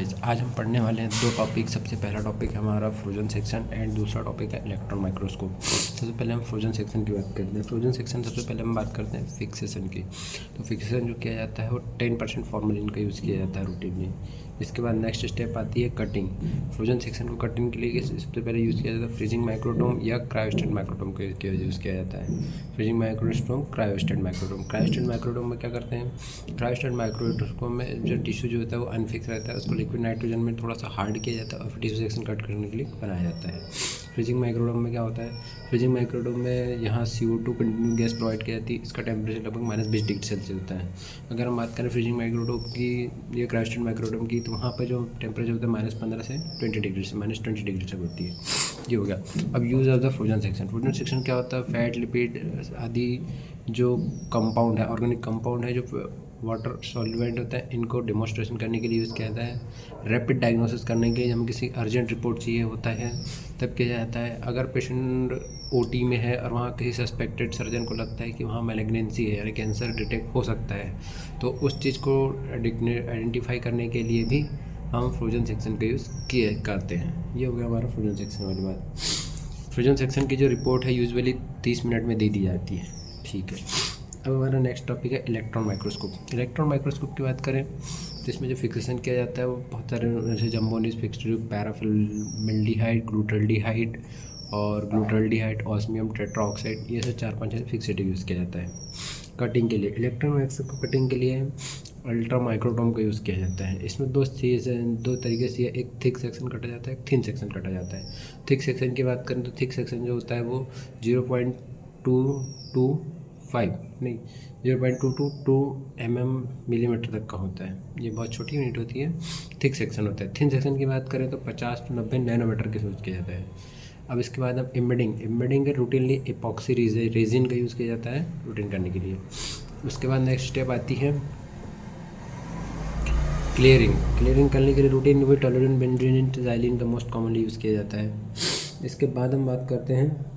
Guys, आज हम पढ़ने वाले हैं दो टॉपिक। सबसे पहला टॉपिक है हमारा फ्रोजन सेक्शन एंड दूसरा टॉपिक है इलेक्ट्रॉन माइक्रोस्कोप। सबसे पहले हम फ्रोजन सेक्शन की बात करते हैं। फ्रोजन सेक्शन सबसे पहले हम बात करते हैं फिक्सेशन की। तो फिक्सेशन जो किया जाता है वो 10% फॉर्मेलिन का यूज़ किया जाता है रूटीनली। इसके बाद नेक्स्ट स्टेप आती है कटिंग। फ्रोजन सेक्शन को कटिंग के लिए सबसे पहले यूज़ किया जाता है फ्रीजिंग माइक्रोटोम या क्रायोस्टेट माइक्रोटोम का यूज़ किया जाता है। Freezing microscope, cryostat microtome. Cryostat microtome में क्या करते हैं, क्रायोस्टेट माइक्रोस्कोप में जो टिश्यू जो होता है वो अनफिक्स रहता है, उसको लिक्विड नाइट्रोजन में थोड़ा सा हार्ड किया जाता है और फिर टिश्यू सेक्शन कट करने के लिए बनाया जाता है। फ्रीजिंग माइक्रोडोम में क्या होता है, फ्रीजिंग माइक्रोडोम में यहाँ CO2 कंटिन्यू गैस प्रोवाइड की जाती है। इसका टेम्परेचर लगभग -20 डिग्री सेल्सियस होता है। अगर हम बात करें फ्रीजिंग माइक्रोडोम की या क्रायोस्टेट माइक्रोडोम की, तो वहाँ पर जो टेम्परेचर होता है -15 से -20 डिग्री तक होती है। ये हो गया। अब use of the frozen section. Frozen section क्या होता है, फैट, लिपिड आदि जो कंपाउंड है, ऑर्गेनिक कंपाउंड है, जो वाटर सॉल्वेंट होता है, इनको डेमोन्स्ट्रेशन करने के लिए यूज़ किया जाता है। रैपिड डायग्नोसिस करने के लिए हमें किसी अर्जेंट रिपोर्ट चाहिए होता है तब किया जाता है। अगर पेशेंट OT में है और वहाँ किसी सस्पेक्टेड सर्जन को लगता है कि वहाँ मैलिग्नेंसी है यानी कैंसर डिटेक्ट हो सकता है, तो उस चीज़ को आइडेंटिफाई करने के लिए भी हम फ्रोजन सेक्शन का यूज़ करते हैं। ये हो गया हमारा फ्रोजन सेक्शन वाली बात। फ्रोजन सेक्शन की जो रिपोर्ट है यूजुअली 30 मिनट में दे दी जाती है। ठीक है। अब हमारा नेक्स्ट टॉपिक है इलेक्ट्रॉन माइक्रोस्कोप। इलेक्ट्रॉन माइक्रोस्कोप की बात करें तो इसमें जो फिक्सेशन किया जाता है वो बहुत सारे, जैसे जम्बोनिस फिक्स्ड, पैराफिल्मेल्डिहाइड, ग्लूटाल्डिहाइड और ग्लूटाल्डिहाइड, ऑस्मियम टेट्राऑक्साइड, ये सब 4-5 फिक्सेटिव यूज़ किया जाता है। कटिंग के लिए इलेक्ट्रॉन माइक्रोस्कोप कटिंग के लिए अल्ट्रा माइक्रोटोम का यूज़ किया जाता है। इसमें दो तरीके से, एक थिक सेक्शन कटा जाता है, एक थिन सेक्शन कटा जाता है। थिक सेक्शन की बात करें तो थिक सेक्शन जो होता है वो 0.22 मिलीमीटर तक का होता है। ये बहुत छोटी यूनिट होती है, थिक सेक्शन होता है। थिन सेक्शन की बात करें तो 50 से 90 नैनोमीटर के यूज़ किया जाता है। अब इसके बाद अब इमेडिंग का रूटीनली एपॉक्सी रेजिन का यूज़ किया जाता है रूटीन करने के लिए। उसके बाद नेक्स्ट स्टेप आती है क्लियरिंग करने के लिए रूटीन में टोलुएंट, बेंजीन, ज़ाइलिन का मोस्ट कॉमनली यूज़ किया जाता है। इसके बाद हम बात करते हैं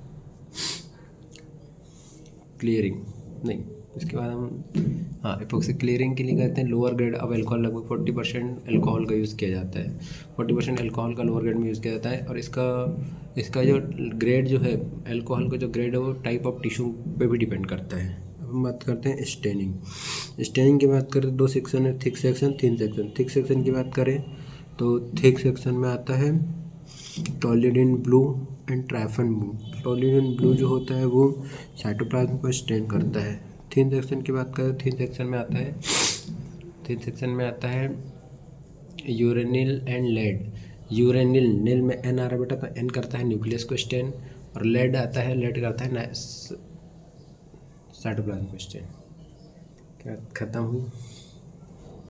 इसके बाद हम एपॉक्सी क्लियरिंग के लिए कहते हैं लोअर ग्रेड ऑफ एल्कोहल। लगभग 40% एल्कोहल का यूज़ किया जाता है। 40% एल्कोहल का लोअर ग्रेड में यूज़ किया जाता है। और इसका जो ग्रेड जो है, एल्कोहल का जो ग्रेड है वो टाइप ऑफ टिश्यू पे भी डिपेंड करता है। अब हम बात करते हैं स्टेनिंग की बात करें तो 2 सेक्शन है, thick section, thin section. Thick section की बात करें तो थिक सेक्शन में आता है टोल्यूडिन ब्लू एंड ट्राइफन ब्लू। टोल्यूडिन ब्लू जो होता है वो साइटोप्लाज्म को स्टेन करता है। थिन सेक्शन की बात करें, थिन सेक्शन में आता है यूरेनिल एंड लेड। यूरेनिल, नील में N आ रहा है बेटा, तो N करता है न्यूक्लियस को स्टेन, और लेड करता है साइटोप्लाज्म को स्टेन। क्या खत्म हुई।